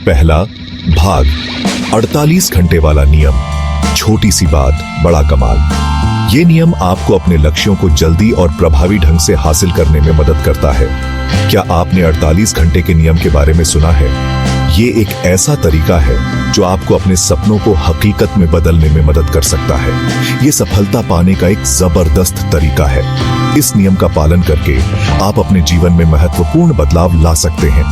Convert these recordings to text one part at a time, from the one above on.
पहला भाग, 48 घंटे वाला नियम। छोटी सी बात, बड़ा कमाल। ये नियम आपको अपने लक्ष्यों को जल्दी और प्रभावी ढंग से हासिल करने में मदद करता है। क्या आपने 48 घंटे के नियम के बारे में सुना है? ये एक ऐसा तरीका है जो आपको अपने सपनों को हकीकत में बदलने में मदद कर सकता है। ये सफलता पाने का एक जबरदस्त तरीका है। इस नियम का पालन करके आप अपने जीवन में महत्वपूर्ण बदलाव ला सकते हैं।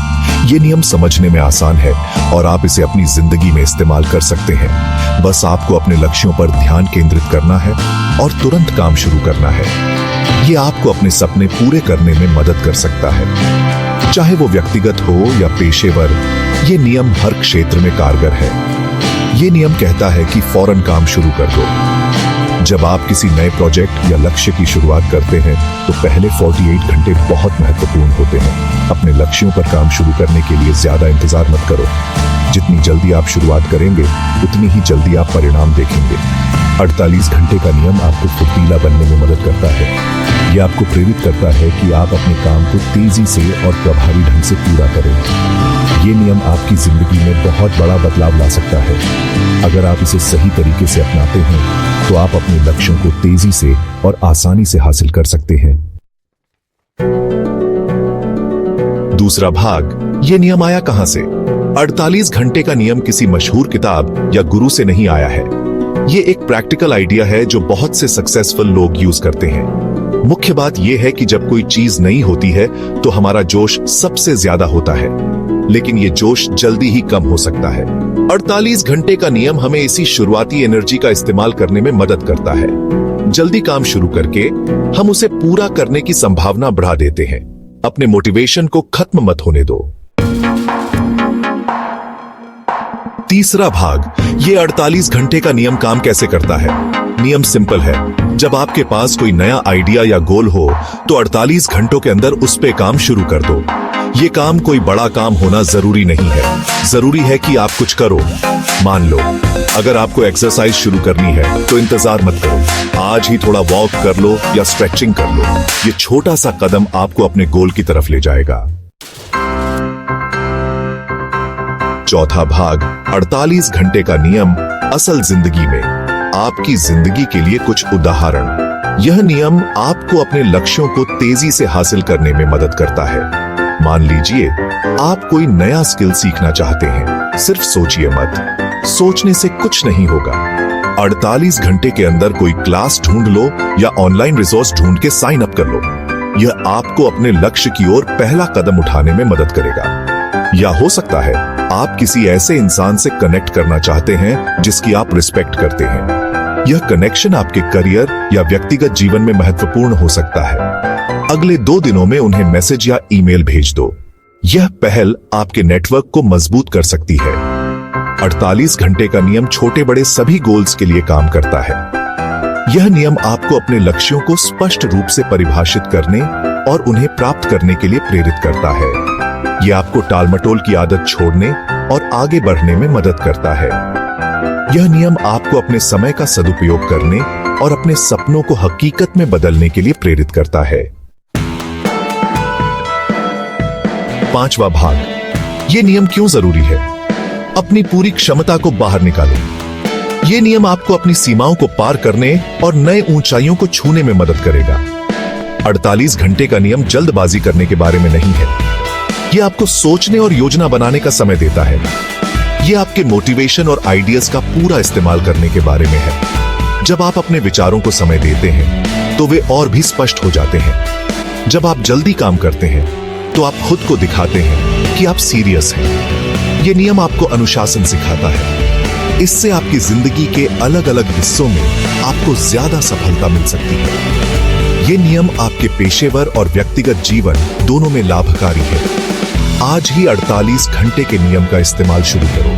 ये नियम समझने में आसान है और आप इसे अपनी जिंदगी में इस्तेमाल कर सकते हैं। बस आपको अपने लक्ष्यों पर ध्यान केंद्रित करना है और तुरंत काम शुरू करना है। ये आपको अपने सपने पूरे करने में मदद कर सकता है, चाहे वो व्यक्तिगत हो या पेशेवर। ये नियम हर क्षेत्र में कारगर है। ये नियम कहता है कि फौरन काम शुरू कर दो। जब आप किसी नए प्रोजेक्ट या लक्ष्य की शुरुआत करते हैं तो पहले 48 घंटे बहुत महत्वपूर्ण होते हैं। अपने लक्ष्यों पर काम शुरू करने के लिए ज्यादा इंतजार मत करो। जितनी जल्दी आप शुरुआत करेंगे उतनी ही जल्दी आप परिणाम देखेंगे। 48 घंटे का नियम आपको फुर्तीला बनने में मदद करता है। यह आपको प्रेरित करता है कि आप अपने काम को तेजी से और प्रभावी ढंग से पूरा करें। ये नियम आपकी जिंदगी में बहुत बड़ा बदलाव ला सकता है। अगर आप इसे सही तरीके से अपनाते हैं तो आप अपने लक्ष्यों को तेजी से और आसानी से हासिल कर सकते हैं। दूसरा भाग, ये नियम आया कहां से? 48 घंटे का नियम किसी मशहूर किताब या गुरु से नहीं आया है। ये एक प्रैक्टिकल आइडिया है जो बहुत से सक्सेसफुल लोग यूज करते हैं। मुख्य बात यह है कि जब कोई चीज नई होती है तो हमारा जोश सबसे ज्यादा होता है, लेकिन ये जोश जल्दी ही कम हो सकता है। 48 घंटे का नियम हमें इसी शुरुआती एनर्जी का इस्तेमाल करने में मदद करता है। जल्दी काम शुरू करके हम उसे पूरा करने की संभावना बढ़ा देते हैं। अपने मोटिवेशन को खत्म मत होने दो। तीसरा भाग, ये 48 घंटे का नियम काम कैसे करता है? नियम सिंपल है। जब आपके पास कोई नया आइडिया या गोल हो तो 48 घंटों के अंदर उस पे काम शुरू कर दो। ये काम कोई बड़ा काम होना जरूरी नहीं है, जरूरी है कि आप कुछ करो। मान लो अगर आपको एक्सरसाइज शुरू करनी है तो इंतजार मत करो, आज ही थोड़ा वॉक कर लो या स्ट्रेचिंग कर लो। ये छोटा सा कदम आपको अपने गोल की तरफ ले जाएगा। चौथा भाग, 48 घंटे का नियम असल जिंदगी में। आपकी जिंदगी के लिए कुछ उदाहरण। यह नियम आपको अपने लक्ष्यों को तेजी से हासिल करने में मदद करता है। मान लीजिए आप कोई नया स्किल सीखना चाहते हैं, सिर्फ सोचिए मत। सोचने से कुछ नहीं होगा। 48 घंटे के अंदर कोई क्लास ढूंढ लो या ऑनलाइन रिसोर्स ढूंढ के साइन अप कर लो। यह आपको अपने लक्ष्य की ओर पहला कदम उठाने में मदद करेगा। या हो सकता है आप किसी ऐसे इंसान से कनेक्ट करना चाहते हैं जिसकी आप रिस्पेक्ट करते हैं। यह कनेक्शन आपके करियर या व्यक्तिगत जीवन में महत्वपूर्ण हो सकता है। अगले 2 दिनों में उन्हें मैसेज या ईमेल भेज दो। यह पहल आपके नेटवर्क को मजबूत कर सकती है। 48 घंटे का नियम छोटे बड़े सभी गोल्स के लिए काम करता है। यह नियम आपको अपने लक्ष्यों को स्पष्ट रूप से परिभाषित करने और उन्हें प्राप्त करने के लिए प्रेरित करता है। यह आपको टालमटोल की आदत छोड़ने और आगे बढ़ने में मदद करता है। यह नियम आपको अपने समय का सदुपयोग करने और अपने सपनों को हकीकत में बदलने के लिए प्रेरित करता है। पांचवा भाग, यह नियम क्यों जरूरी है? अपनी पूरी क्षमता को बाहर निकालो। यह नियम आपको अपनी सीमाओं को पार करने और नए ऊंचाइयों को छूने में मदद करेगा। 48 घंटे का नियम जल्दबाजी करने के बारे में नहीं है। यह आपको सोचने और योजना बनाने का समय देता है। यह आपके मोटिवेशन और आइडियाज का पूरा इस्तेमाल करने के बारे में है। जब आप अपने विचारों को समय देते हैं तो वे और भी स्पष्ट हो जाते हैं। जब आप जल्दी काम करते हैं तो आप खुद को दिखाते हैं कि आप सीरियस हैं। यह नियम आपको अनुशासन सिखाता है। इससे आपकी जिंदगी के अलग अलग हिस्सों में आपको ज्यादा सफलता मिल सकती है। यह नियम आपके पेशेवर और व्यक्तिगत जीवन दोनों में लाभकारी है। आज ही 48 घंटे के नियम का इस्तेमाल शुरू करो।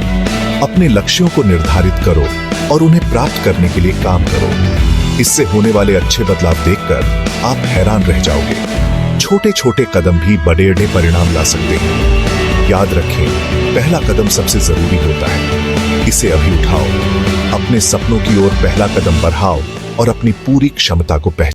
अपने लक्ष्यों को निर्धारित करो और उन्हें प्राप्त करने के लिए काम करो। इससे होने वाले अच्छे बदलाव देखकर आप हैरान रह जाओगे। छोटे छोटे कदम भी बड़े परिणाम ला सकते हैं। याद रखें, पहला कदम सबसे जरूरी होता है। इसे अभी उठाओ, अपने सपनों की ओर पहला कदम बढ़ाओ और अपनी पूरी क्षमता को पहचानो।